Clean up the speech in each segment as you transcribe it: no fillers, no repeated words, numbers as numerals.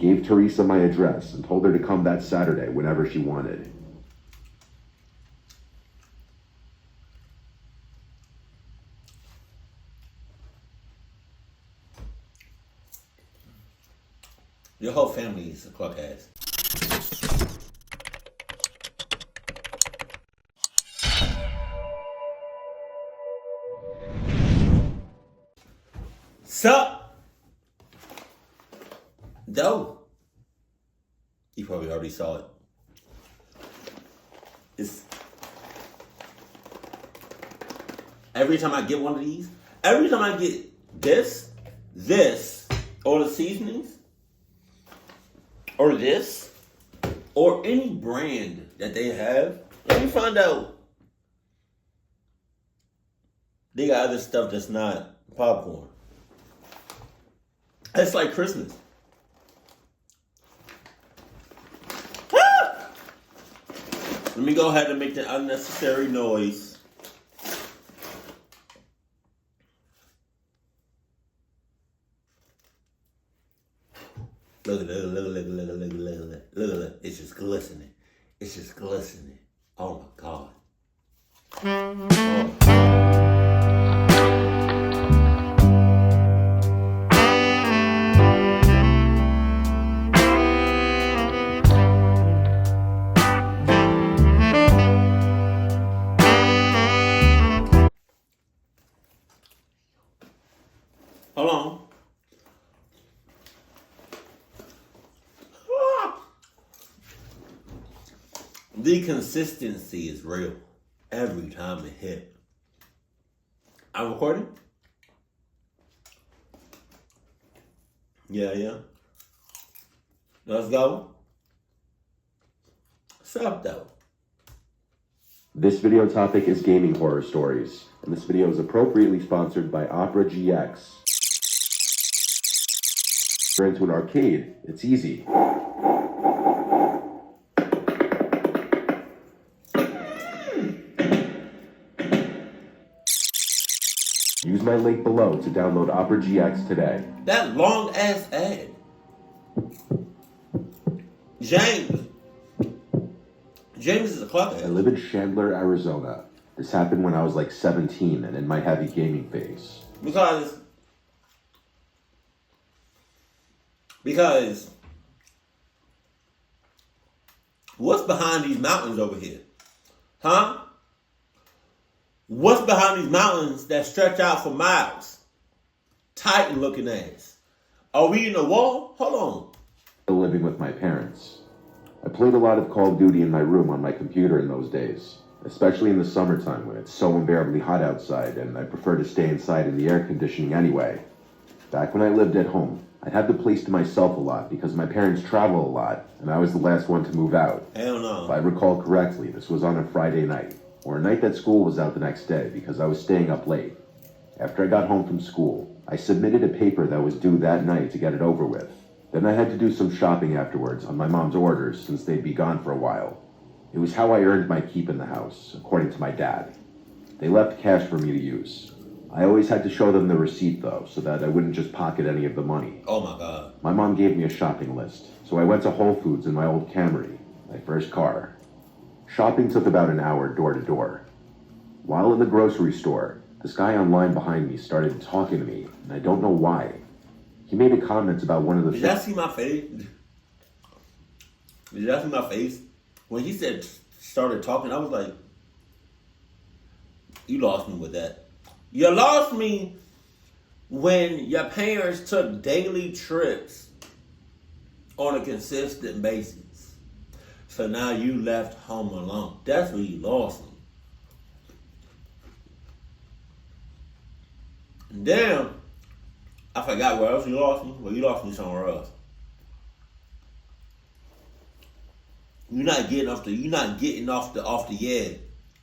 gave Teresa my address and told her to come that Saturday whenever she wanted. Your whole family is a cluck ass. Sup? No. You probably already saw it. It's every time I get one of these, every time I get this, or the seasonings, or this, or any brand that they have, let me find out they got other stuff that's not popcorn. It's like Christmas. Ah! Let me go ahead and make the unnecessary noise. Look at that, look at that. It's just glistening. It's just glistening. Oh my God. Oh. Hold on. The consistency is real every time it hit. I'm recording? Yeah. Let's go. What's up, though? This video topic is gaming horror stories, and this video is appropriately sponsored by Opera GX. If you're into an arcade, it's easy. Use my link below to download Opera GX today. That long ass ad. James is a cluck ass. I live in Chandler, Arizona. This happened when I was like 17 and in my heavy gaming phase. Because what's behind these mountains over here? Huh? What's behind these mountains that stretch out for miles? Titan looking ass. Are we in a wall? Hold on. Living with my parents. I played a lot of Call of Duty in my room on my computer in those days, especially in the summertime when it's so unbearably hot outside and I prefer to stay inside in the air conditioning anyway. Back when I lived at home, I'd have the place to myself a lot because my parents travel a lot and I was the last one to move out. Hell no. If I recall correctly, this was on a Friday night, or a night that school was out the next day because I was staying up late. After I got home from school, I submitted a paper that was due that night to get it over with. Then I had to do some shopping afterwards on my mom's orders since they'd be gone for a while. It was how I earned my keep in the house, according to my dad. They left cash for me to use. I always had to show them the receipt though, so that I wouldn't just pocket any of the money. Oh my God. My mom gave me a shopping list, so I went to Whole Foods in my old Camry, my first car. Shopping took about an hour door to door. While in the grocery store, this guy online behind me started talking to me, and I don't know why. He made a comment about one of the... Did y'all see my face? Did y'all see my face? When he started talking, I was like, you lost me with that. You lost me when your parents took daily trips on a consistent basis. So now you left home alone. That's where you lost me. And then, I forgot where else you lost me. Well, you lost me somewhere else. You're not getting off the edge,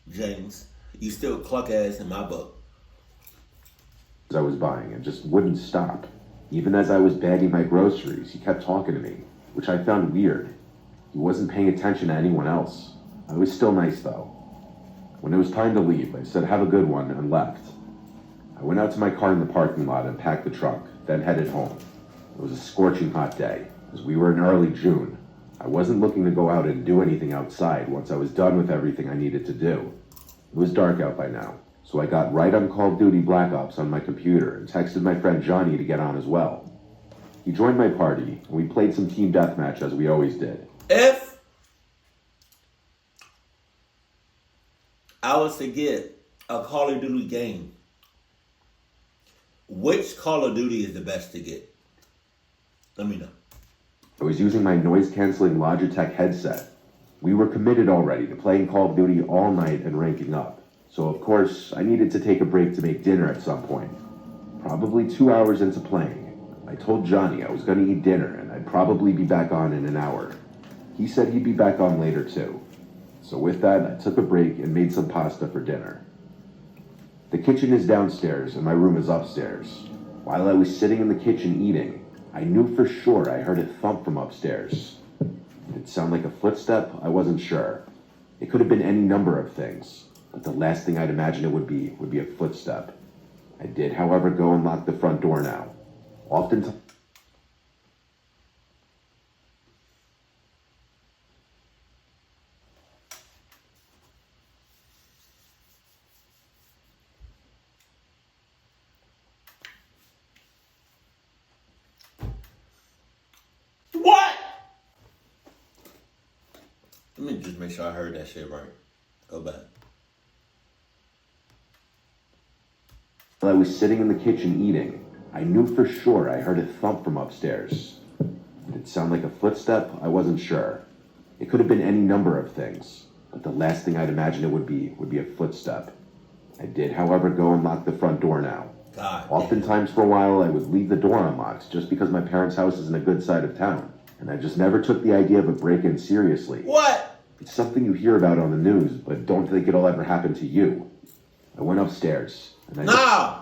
James. You still cluck ass in my book. I was buying and just wouldn't stop. Even as I was bagging my groceries, he kept talking to me, which I found weird. He wasn't paying attention to anyone else. I was still nice though. When it was time to leave, I said have a good one and left. I went out to my car in the parking lot and packed the trunk, then headed home. It was a scorching hot day. as we were in early June. I wasn't looking to go out and do anything outside once I was done with everything I needed to do. It was dark out by now, so I got right on Call of Duty Black Ops on my computer and texted my friend Johnny to get on as well. He joined my party, and we played some team deathmatch as we always did. If I was to get a Call of Duty game, which Call of Duty is the best to get? Let me know. I was using my noise-canceling Logitech headset. We were committed already to playing Call of Duty all night and ranking up. So of course, I needed to take a break to make dinner at some point. Probably 2 hours into playing, I told Johnny I was going to eat dinner and I'd probably be back on in an hour. He said he'd be back on later too. So with that, I took a break and made some pasta for dinner. The kitchen is downstairs and my room is upstairs. While I was sitting in the kitchen eating, I knew for sure I heard a thump from upstairs. Did it sound like a footstep? I wasn't sure. It could have been any number of things, but the last thing I'd imagine it would be a footstep. I did, however, go and lock the front door now. Oftentimes, What? Let me just make sure I heard that shit right. Go back. while I was sitting in the kitchen eating, I knew for sure I heard a thump from upstairs. Did it sound like a footstep? I wasn't sure. It could have been any number of things, but the last thing I'd imagine it would be a footstep. I did, however, go and lock the front door now. God. Oftentimes for a while, I would leave the door unlocked just because my parents' house is in a good side of town, and I just never took the idea of a break-in seriously. What? It's something you hear about on the news, but don't think it'll ever happen to you. I went upstairs, and No!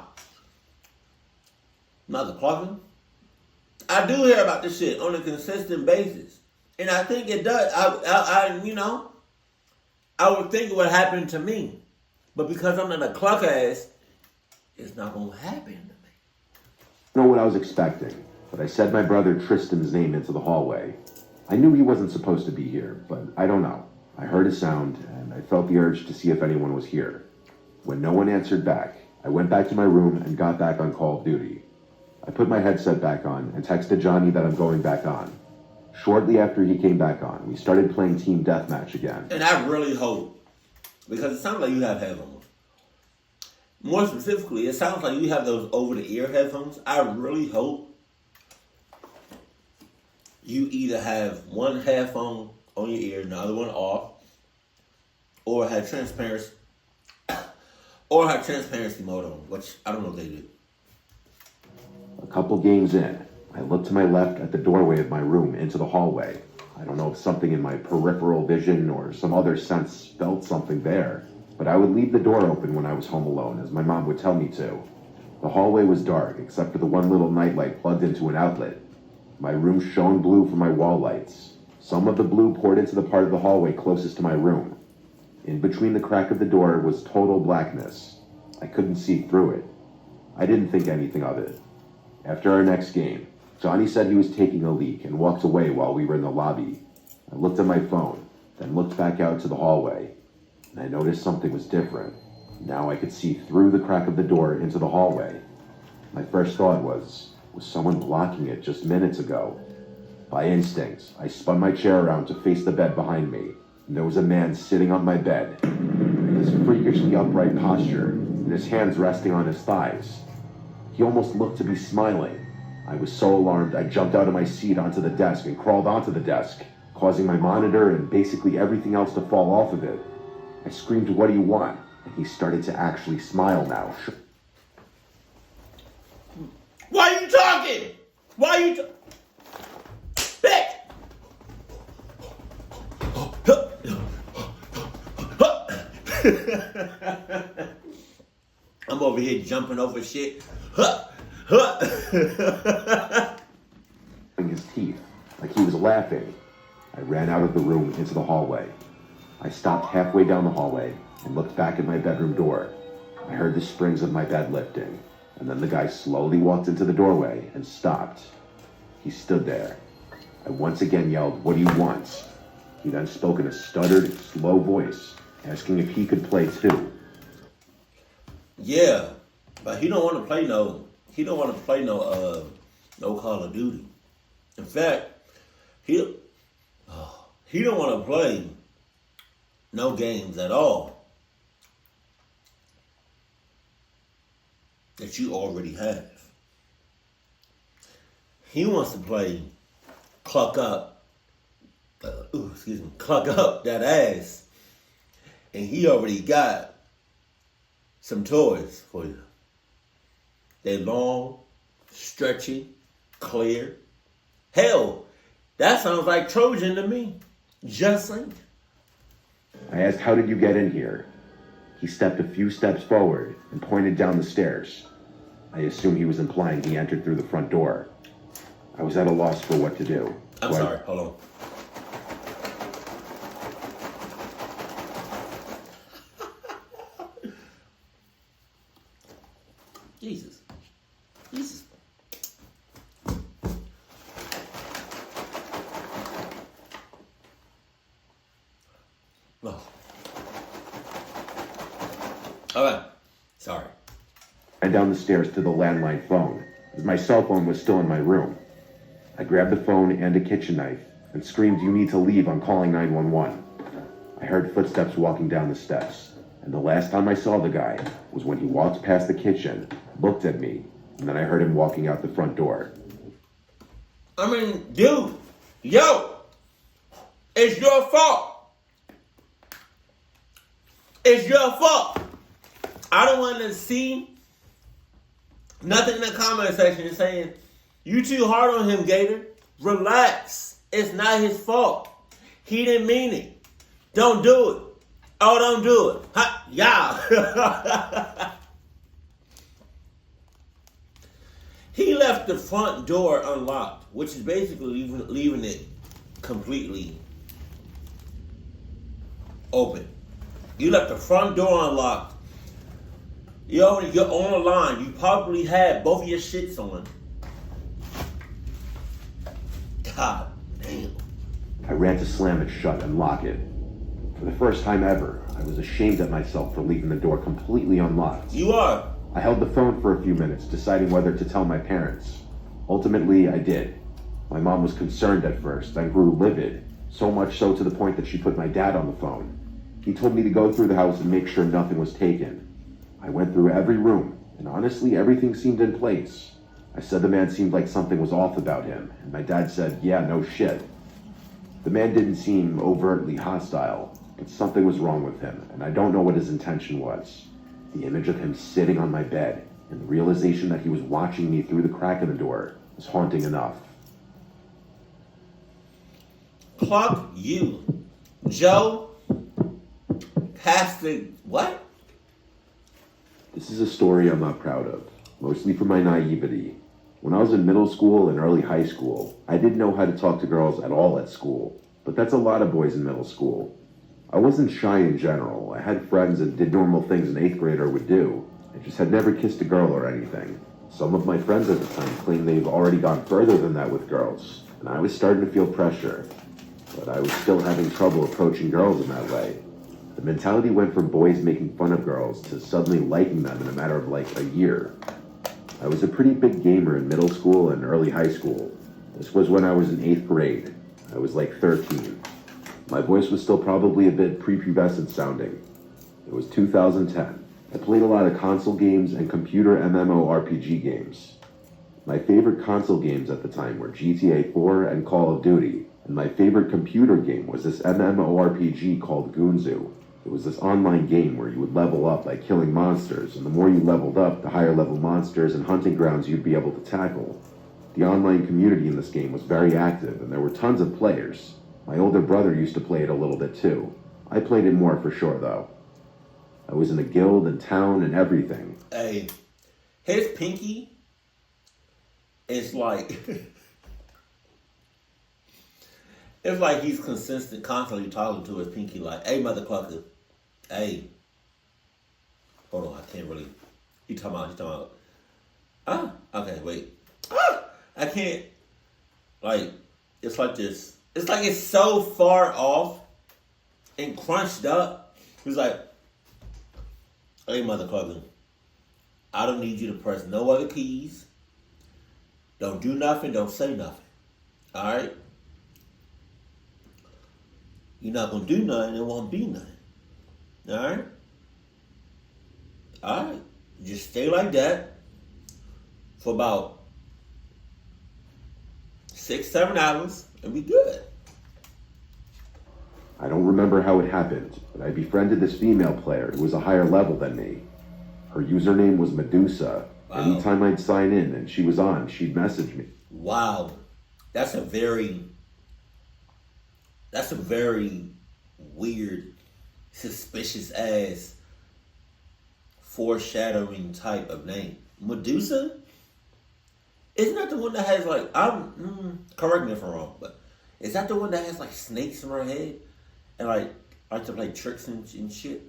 Mother Parkin. I do hear about this shit on a consistent basis. And I think it does. I would think it would happen to me. But because I'm not a cluck ass, it's not going to happen to me. know what I was expecting, but I said my brother Tristan's name into the hallway. I knew he wasn't supposed to be here, but I don't know. I heard a sound, and I felt the urge to see if anyone was here. When no one answered back, I went back to my room and got back on Call of Duty. I put my headset back on and texted Johnny that I'm going back on. Shortly after he came back on, we started playing Team Deathmatch again. And I really hope, because it sounds like you have headphones. More specifically, it sounds like you have those over-the-ear headphones. I really hope you either have one headphone on your ear and the other one off, or have transparency mode on, which I don't know if they do. A couple games in, I looked to my left at the doorway of my room into the hallway. I don't know if something in my peripheral vision or some other sense felt something there, but I would leave the door open when I was home alone, as my mom would tell me to. The hallway was dark, except for the one little nightlight plugged into an outlet. My room shone blue from my wall lights. Some of the blue poured into the part of the hallway closest to my room. In between the crack of the door was total blackness. I couldn't see through it. I didn't think anything of it. After our next game, Johnny said he was taking a leak and walked away while we were in the lobby. I looked at my phone, then looked back out to the hallway, and I noticed something was different. Now I could see through the crack of the door into the hallway. My first thought was someone blocking it just minutes ago? By instinct, I spun my chair around to face the bed behind me, and there was a man sitting on my bed, in his freakishly upright posture, and his hands resting on his thighs. He almost looked to be smiling. I was so alarmed, I jumped out of my seat onto the desk and crawled onto the desk, causing my monitor and basically everything else to fall off of it. I screamed, "What do you want?" And he started to actually smile now. Why are you talking? Why are you Bitch! I'm over here jumping over shit. His teeth, like he was laughing. I ran out of the room into the hallway. I stopped halfway down the hallway and looked back at my bedroom door. I heard the springs of my bed lifting, and then the guy slowly walked into the doorway and stopped. He stood there. I once again yelled, "What do you want?" He then spoke in a stuttered, slow voice, asking if he could play too. Yeah, but he don't want to play no. He don't want to play no Call of Duty. In fact, he don't want to play no games at all that you already have. He wants to play cluck up that ass, and he already got some toys for you. They long, stretchy, clear. Hell, that sounds like Trojan to me. Just saying. I asked, "How did you get in here?" He stepped a few steps forward and pointed down the stairs. I assume he was implying he entered through the front door. I was at a loss for what to do. I'm sorry, hold on. Jesus. Oh. All right. Sorry. And down the stairs to the landline phone, as my cell phone was still in my room. I grabbed the phone and a kitchen knife and screamed, "You need to leave, I'm calling 911. I heard footsteps walking down the steps, and the last time I saw the guy was when he walked past the kitchen, looked at me, and then I heard him walking out the front door. I mean, dude, yo, it's your fault. It's your fault. I don't want to see nothing in the comment section saying, "You too hard on him, Gator. Relax. It's not his fault. He didn't mean it. Don't do it. Oh, don't do it. Ha, yeah." He left the front door unlocked, which is basically leaving it completely open. You left the front door unlocked. You're on the line. You probably had both of your shits on. God damn. I ran to slam it shut and lock it. For the first time ever, I was ashamed at myself for leaving the door completely unlocked. You are. I held the phone for a few minutes, deciding whether to tell my parents. Ultimately, I did. My mom was concerned at first, then grew livid, so much so to the point that she put my dad on the phone. He told me to go through the house and make sure nothing was taken. I went through every room, and honestly, everything seemed in place. I said the man seemed like something was off about him, and my dad said, "Yeah, no shit." The man didn't seem overtly hostile, but something was wrong with him, and I don't know what his intention was. The image of him sitting on my bed, and the realization that he was watching me through the crack in the door was haunting enough. Fuck you. Joe Pastor, what? This is a story I'm not proud of, mostly for my naivety. When I was in middle school and early high school, I didn't know how to talk to girls at all at school, but that's a lot of boys in middle school. I wasn't shy in general. I had friends and did normal things an 8th grader would do. I just had never kissed a girl or anything. Some of my friends at the time claimed they've already gone further than that with girls, and I was starting to feel pressure. But I was still having trouble approaching girls in that way. The mentality went from boys making fun of girls to suddenly liking them in a matter of like a year. I was a pretty big gamer in middle school and early high school. This was when I was in 8th grade. I was like 13. My voice was still probably a bit prepubescent sounding. It was 2010. I played a lot of console games and computer MMORPG games. My favorite console games at the time were GTA 4 and Call of Duty, and my favorite computer game was this MMORPG called Goonzu. It was this online game where you would level up by killing monsters, and the more you leveled up, the higher level monsters and hunting grounds you'd be able to tackle. The online community in this game was very active, and there were tons of players. My older brother used to play it a little bit too. I played it more for sure though. I was in a guild and town and everything. Hey, his pinky is like, it's like he's constantly talking to his pinky like, "Hey, mother clucker, hey." Hold on, I can't really. He's talking about. Okay, wait. I can't, like, it's like this. It's like it's so far off and crunched up. He's like, hey, motherfucker, I don't need you to press no other keys. Don't do nothing. Don't say nothing. All right? You're not going to do nothing. It won't be nothing. All right? All right. Just stay like that for about 6-7 hours and be good. I don't remember how it happened, but I befriended this female player who was a higher level than me. Her username was Medusa. Wow. Anytime I'd sign in and she was on, she'd message me. Wow. That's a very weird, suspicious ass foreshadowing type of name. Medusa? Isn't that the one that has like, correct me if I'm wrong, but is that the one that has like snakes in her head and like to play tricks and shit?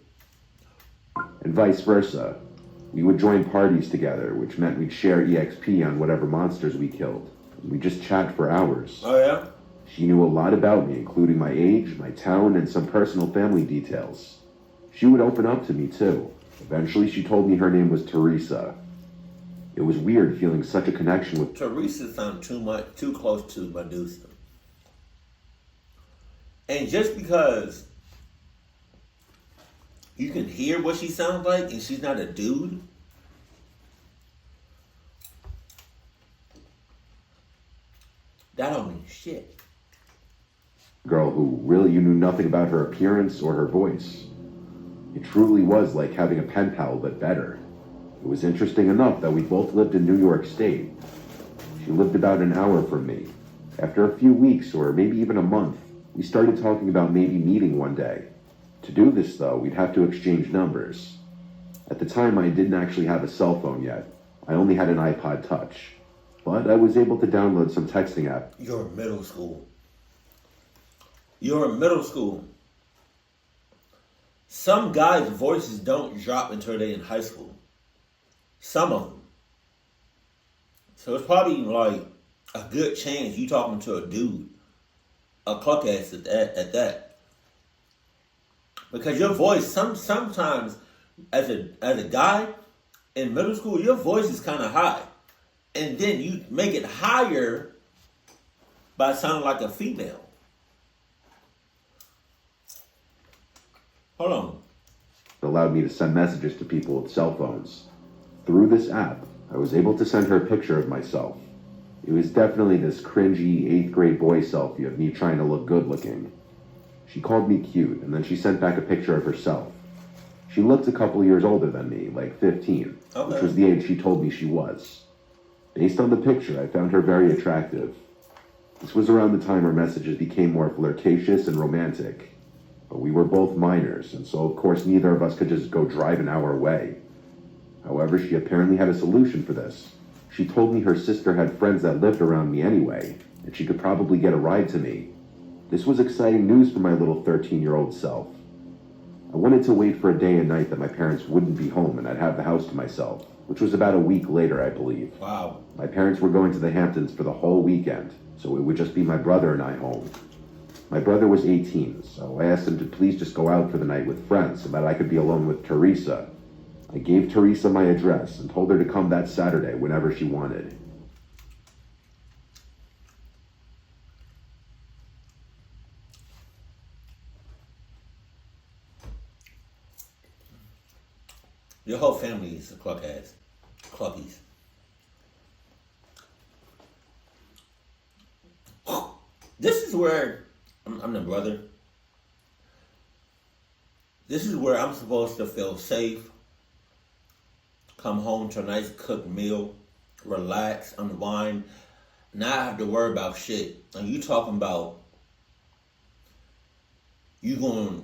And vice versa. We would join parties together, which meant we'd share EXP on whatever monsters we killed. We'd just chat for hours. Oh yeah? She knew a lot about me, including my age, my town, and some personal family details. She would open up to me too. Eventually, she told me her name was Teresa. It was weird feeling such a connection with Teresa sounds too close to Medusa. And just because you can hear what she sounds like and she's not a dude, that don't mean shit. a girl who really you knew nothing about her appearance or her voice. It truly was like having a pen pal, but better. It was interesting enough that we both lived in New York State. She lived about an hour from me. After a few weeks, or maybe even a month, we started talking about maybe meeting one day. To do this, though, we'd have to exchange numbers. At the time, I didn't actually have a cell phone yet. I only had an iPod Touch. But I was able to download some texting apps. You're in middle school. You're in middle school. Some guys' voices don't drop until they're in high school. Some of them. So it's probably like a good chance you talking to a dude, a cluck ass at that. Because your voice, sometimes as a guy in middle school, your voice is kind of high, and then you make it higher by sounding like a female. Hold on. It allowed me to send messages to people with cell phones. Through this app, I was able to send her a picture of myself. It was definitely this cringy 8th grade boy selfie of me trying to look good looking. She called me cute, and then she sent back a picture of herself. She looked a couple years older than me, like 15, Okay. which was the age she told me she was. Based on the picture, I found her very attractive. This was around the time her messages became more flirtatious and romantic. But we were both minors, and so of course neither of us could just go drive an hour away. However, she apparently had a solution for this. She told me her sister had friends that lived around me anyway, and she could probably get a ride to me. This was exciting news for my little 13-year-old self. I wanted to wait for a day and night that my parents wouldn't be home and I'd have the house to myself, which was about a week later, I believe. Wow. My parents were going to the Hamptons for the whole weekend, so it would just be my brother and I home. My brother was 18, so I asked him to please just go out for the night with friends so that I could be alone with Teresa. I gave Teresa my address and told her to come that Saturday whenever she wanted. Your whole family is a cluck ass. Cluckies. This is where I'm the brother. This is where I'm supposed to feel safe. Come home to a nice cooked meal, relax, unwind, not have to worry about shit. And you talking about you gonna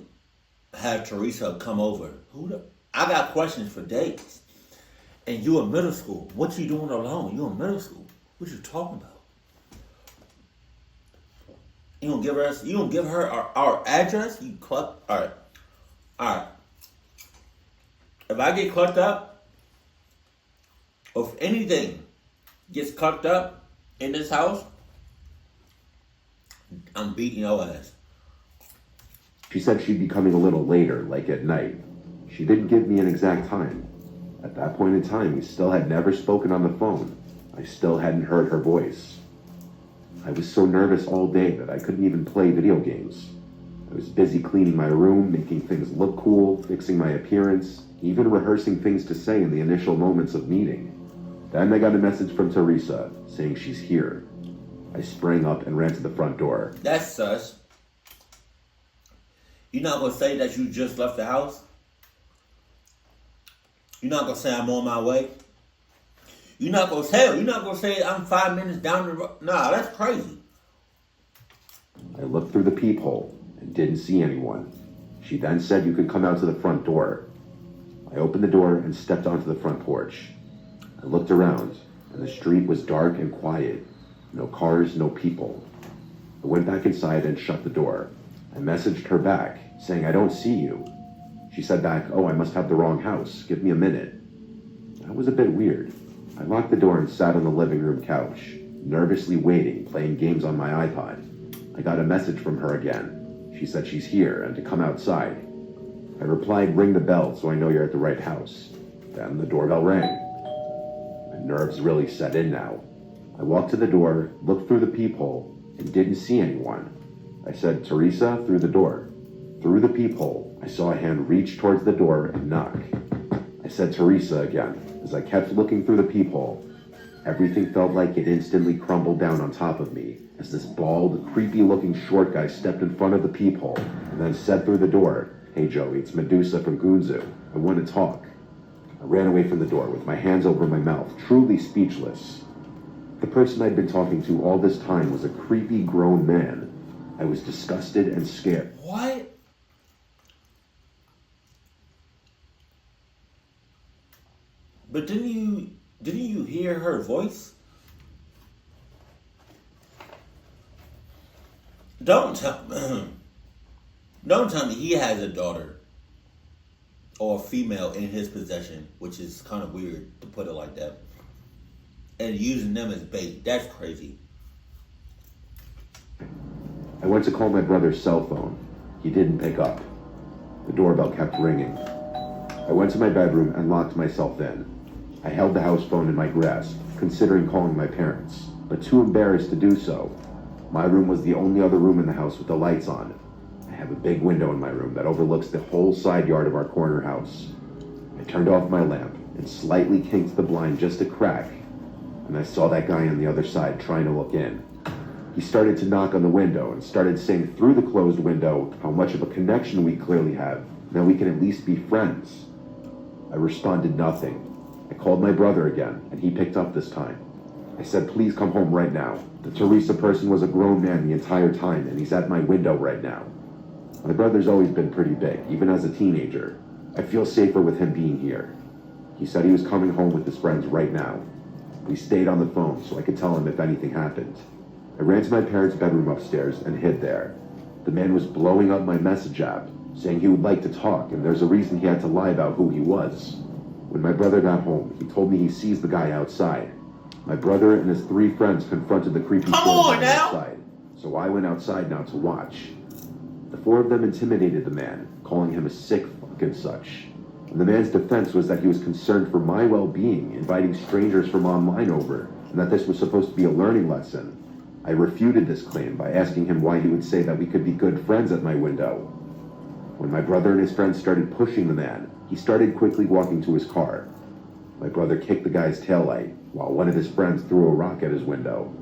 have Teresa come over? I got questions for days. And you in middle school. What you doing alone? You in middle school. What you talking about? You gonna give her our address? You cluck? Alright. If I get clucked up, or if anything gets clucked up in this house, I'm beating your ass. She said she'd be coming a little later, like at night. She didn't give me an exact time. At that point in time, we still had never spoken on the phone. I still hadn't heard her voice. I was so nervous all day that I couldn't even play video games. I was busy cleaning my room, making things look cool, fixing my appearance, even rehearsing things to say in the initial moments of meeting. Then I got a message from Teresa saying she's here. I sprang up and ran to the front door. That's sus. You're not going to say that you just left the house? You're not going to say I'm on my way? You're not going to say I'm 5 minutes down the road? Nah, that's crazy. I looked through the peephole and didn't see anyone. She then said you could come out to the front door. I opened the door and stepped onto the front porch. I looked around, and the street was dark and quiet. No cars, no people. I went back inside and shut the door. I messaged her back, saying I don't see you. She said back, oh, I must have the wrong house. Give me a minute. That was a bit weird. I locked the door and sat on the living room couch, nervously waiting, playing games on my iPod. I got a message from her again. She said she's here and to come outside. I replied, ring the bell so I know you're at the right house. Then the doorbell rang. My nerves really set in now. I walked to the door, looked through the peephole, and didn't see anyone. I said, Teresa, through the door. Through the peephole, I saw a hand reach towards the door and knock. I said, Teresa again. As I kept looking through the peephole, everything felt like it instantly crumbled down on top of me as this bald, creepy-looking short guy stepped in front of the peephole and then said through the door, hey Joey, it's Medusa from Gunzu. I want to talk. I ran away from the door with my hands over my mouth, truly speechless. The person I'd been talking to all this time was a creepy grown man. I was disgusted and scared. What? But didn't you hear her voice? Don't tell me he has a daughter or a female in his possession, which is kind of weird to put it like that. And using them as bait. That's crazy. I went to call my brother's cell phone. He didn't pick up. The doorbell kept ringing. I went to my bedroom and locked myself in. I held the house phone in my grasp, considering calling my parents, but too embarrassed to do so. My room was the only other room in the house with the lights on. I have a big window in my room that overlooks the whole side yard of our corner house. I turned off my lamp and slightly kinked the blind just a crack, and I saw that guy on the other side trying to look in. He started to knock on the window and started saying through the closed window how much of a connection we clearly have, and that we can at least be friends. I responded nothing. I called my brother again, and he picked up this time. I said, please come home right now. The Teresa person was a grown man the entire time, and he's at my window right now. My brother's always been pretty big, even as a teenager. I feel safer with him being here. He said he was coming home with his friends right now. We stayed on the phone so I could tell him if anything happened. I ran to my parents' bedroom upstairs and hid there. The man was blowing up my message app, saying he would like to talk, and there's a reason he had to lie about who he was. When my brother got home, he told me he sees the guy outside. My brother and his 3 friends confronted the creepy man outside, so I went outside now to watch. The 4 of them intimidated the man, calling him a sick fuck and such. And the man's defense was that he was concerned for my well-being, inviting strangers from online over, and that this was supposed to be a learning lesson. I refuted this claim by asking him why he would say that we could be good friends at my window. When my brother and his friends started pushing the man, he started quickly walking to his car. My brother kicked the guy's taillight, while one of his friends threw a rock at his window.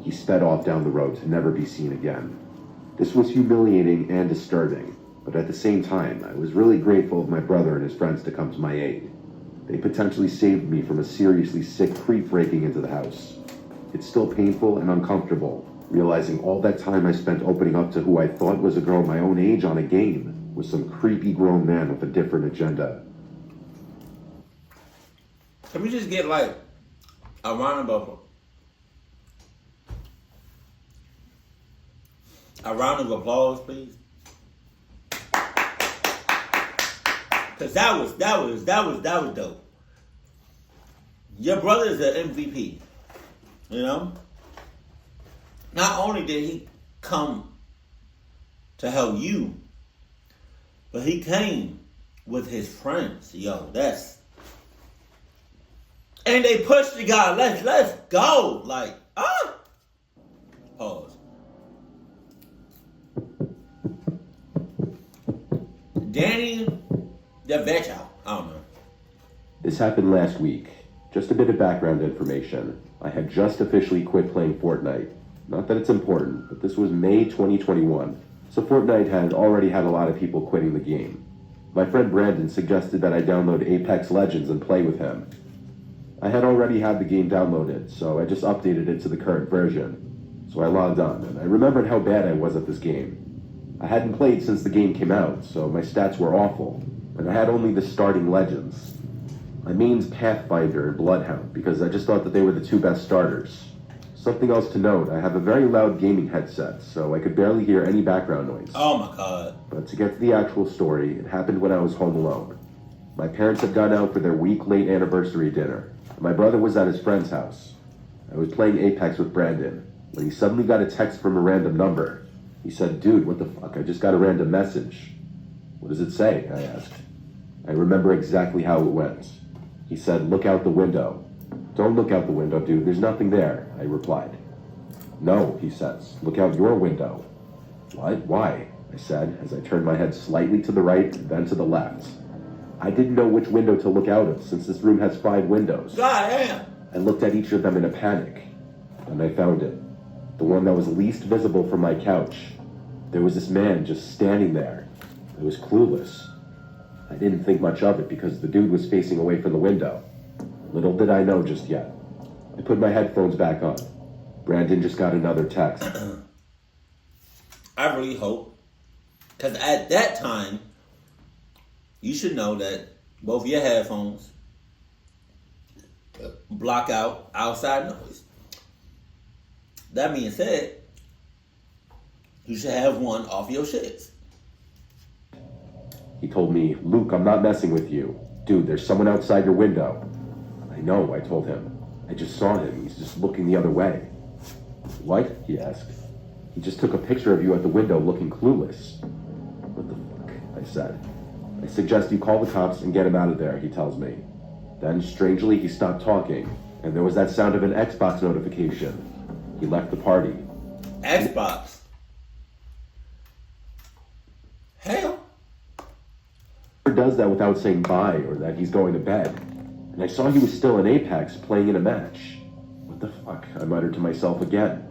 He sped off down the road to never be seen again. This was humiliating and disturbing, but at the same time, I was really grateful of my brother and his friends to come to my aid. They potentially saved me from a seriously sick creep breaking into the house. It's still painful and uncomfortable, realizing all that time I spent opening up to who I thought was a girl my own age on a game was some creepy grown man with a different agenda. Can we just get like a round of applause, please? Cause that was dope. Your brother is an MVP. You know? Not only did he come to help you. But he came with his friends. Yo, that's... And they pushed the guy. Let's go. Like, Pause. Danny, the vet out. I don't know. This happened last week. Just a bit of background information. I had just officially quit playing Fortnite. Not that it's important, but this was May 2021. So Fortnite had already had a lot of people quitting the game. My friend Brandon suggested that I download Apex Legends and play with him. I had already had the game downloaded, so I just updated it to the current version. So I logged on, and I remembered how bad I was at this game. I hadn't played since the game came out, so my stats were awful, and I had only the starting legends. I mained Pathfinder and Bloodhound because I just thought that they were the two best starters. Something else to note, I have a very loud gaming headset, so I could barely hear any background noise. Oh my god. But to get to the actual story, it happened when I was home alone. My parents had gone out for their week-late anniversary dinner, and my brother was at his friend's house. I was playing Apex with Brandon, when he suddenly got a text from a random number. He said, "Dude, what the fuck? I just got a random message." "What does it say?" I asked. I remember exactly how it went. He said, "Look out the window." "Don't look out the window, dude. There's nothing there," I replied. "No," he says. "Look out your window." "What? Why?" I said, as I turned my head slightly to the right, then to the left. I didn't know which window to look out of, since this room has 5 windows. God damn. I looked at each of them in a panic, and I found it. The one that was least visible from my couch. There was this man just standing there. I was clueless. I didn't think much of it because the dude was facing away from the window. Little did I know just yet. I put my headphones back on. Brandon just got another text. I really hope, because at that time, you should know that both your headphones block out outside noise. That being said, you should have one off your shits. He told me, "Luke, I'm not messing with you. Dude, there's someone outside your window." "I know," I told him. "I just saw him. He's just looking the other way." "What?" he asked. "He just took a picture of you at the window looking clueless." "What the fuck?" I said. "I suggest you call the cops and get him out of there," he tells me. Then, strangely, he stopped talking, and there was that sound of an Xbox notification. He left the party. Xbox? Hell. Does that without saying bye or that he's going to bed. And I saw he was still in Apex playing in a match. What the fuck? I muttered to myself again.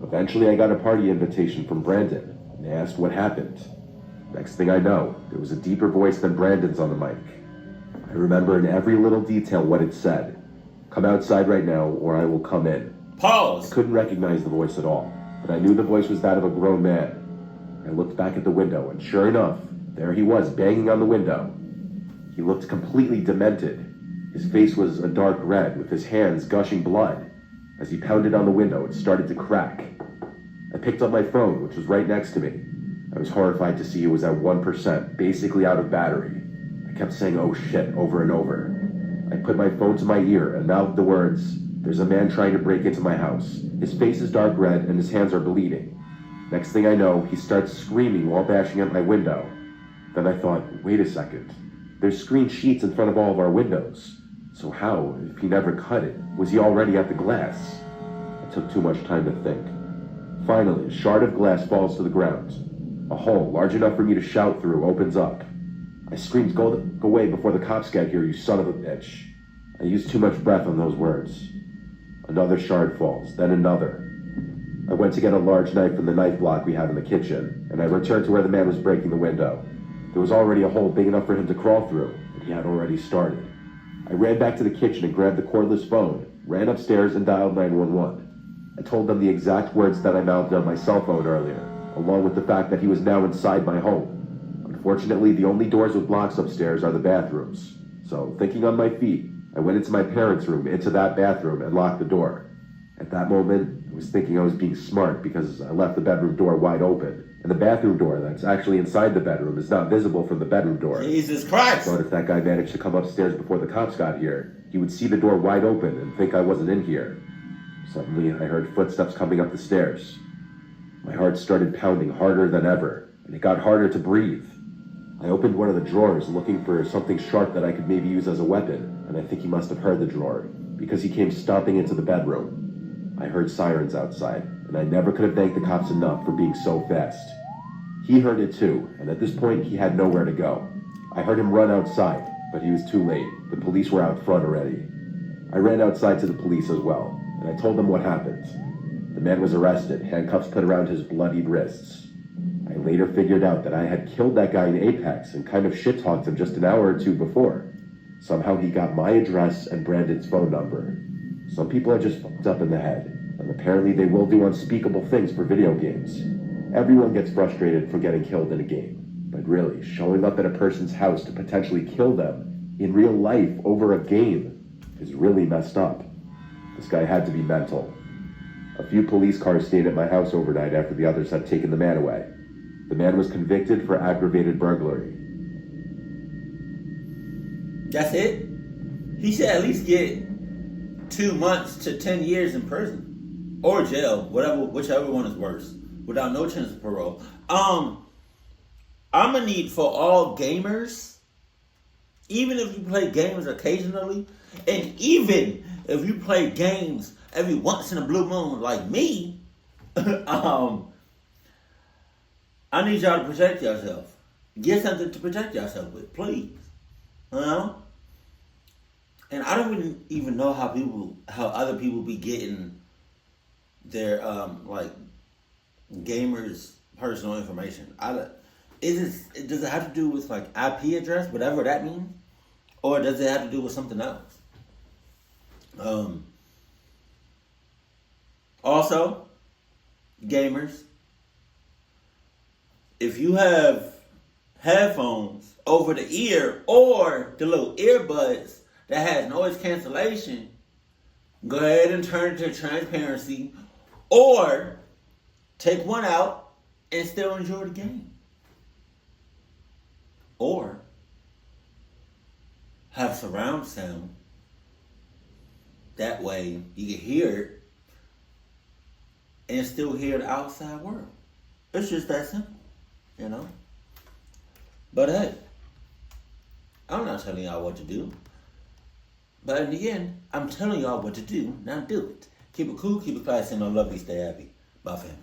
Eventually I got a party invitation from Brandon and they asked what happened. Next thing I know, there was a deeper voice than Brandon's on the mic. I remember in every little detail what it said. "Come outside right now or I will come in." Pause. I couldn't recognize the voice at all, but I knew the voice was that of a grown man. I looked back at the window and sure enough, there he was, banging on the window. He looked completely demented. His face was a dark red, with his hands gushing blood. As he pounded on the window, it started to crack. I picked up my phone, which was right next to me. I was horrified to see it was at 1%, basically out of battery. I kept saying, "Oh shit," over and over. I put my phone to my ear and mouthed the words, "There's a man trying to break into my house. His face is dark red and his hands are bleeding." Next thing I know, he starts screaming while bashing at my window. Then I thought, wait a second. There's screen sheets in front of all of our windows. So how, if he never cut it, was he already at the glass? It took too much time to think. Finally, a shard of glass falls to the ground. A hole large enough for me to shout through opens up. I screamed, go away before the cops get here, you son of a bitch." I used too much breath on those words. Another shard falls, then another. I went to get a large knife from the knife block we had in the kitchen, and I returned to where the man was breaking the window. There was already a hole big enough for him to crawl through, and he had already started. I ran back to the kitchen and grabbed the cordless phone, ran upstairs and dialed 911. I told them the exact words that I mouthed on my cell phone earlier, along with the fact that he was now inside my home. Unfortunately, the only doors with locks upstairs are the bathrooms. So, thinking on my feet, I went into my parents' room, into that bathroom, and locked the door. At that moment, I was thinking I was being smart because I left the bedroom door wide open. And the bathroom door that's actually inside the bedroom is not visible from the bedroom door. Jesus Christ! I thought if that guy managed to come upstairs before the cops got here, he would see the door wide open and think I wasn't in here. Suddenly, I heard footsteps coming up the stairs. My heart started pounding harder than ever. and it got harder to breathe. I opened one of the drawers looking for something sharp that I could maybe use as a weapon, and I think he must have heard the drawer, because he came stomping into the bedroom. I heard sirens outside, and I never could have thanked the cops enough for being so fast. He heard it too, and at this point he had nowhere to go. I heard him run outside, but he was too late. The police were out front already. I ran outside to the police as well, and I told them what happened. The man was arrested, handcuffs put around his bloodied wrists. I later figured out that I had killed that guy in Apex and kind of shit-talked him just an hour or two before. Somehow he got my address and Brandon's phone number. Some people are just fucked up in the head, and apparently they will do unspeakable things for video games. Everyone gets frustrated for getting killed in a game, but really, showing up at a person's house to potentially kill them in real life over a game is really messed up. This guy had to be mental. A few police cars stayed at my house overnight after the others had taken the man away. The man was convicted for aggravated burglary. That's it? He should at least get 2 months to 10 years in prison. Or jail, whichever one is worse. Without no chance of parole. I'm gonna need for all gamers, even if you play games occasionally, and even if you play games every once in a blue moon like me, I need y'all to protect yourself. Get something to protect yourself with, please. You know? And I don't even know how other people be getting their gamers' personal information. Does it have to do with like IP address, whatever that means, or does it have to do with something else? Also, gamers, if you have headphones over the ear or the little earbuds that has noise cancellation, go ahead and turn it to transparency, or take one out and still enjoy the game. Or have surround sound. That way you can hear it and still hear the outside world. It's just that simple, you know? But hey, I'm not telling y'all what to do. But in the end, I'm telling y'all what to do. Now do it. Keep it cool, keep it classy, and I love you. Stay happy. Bye, family.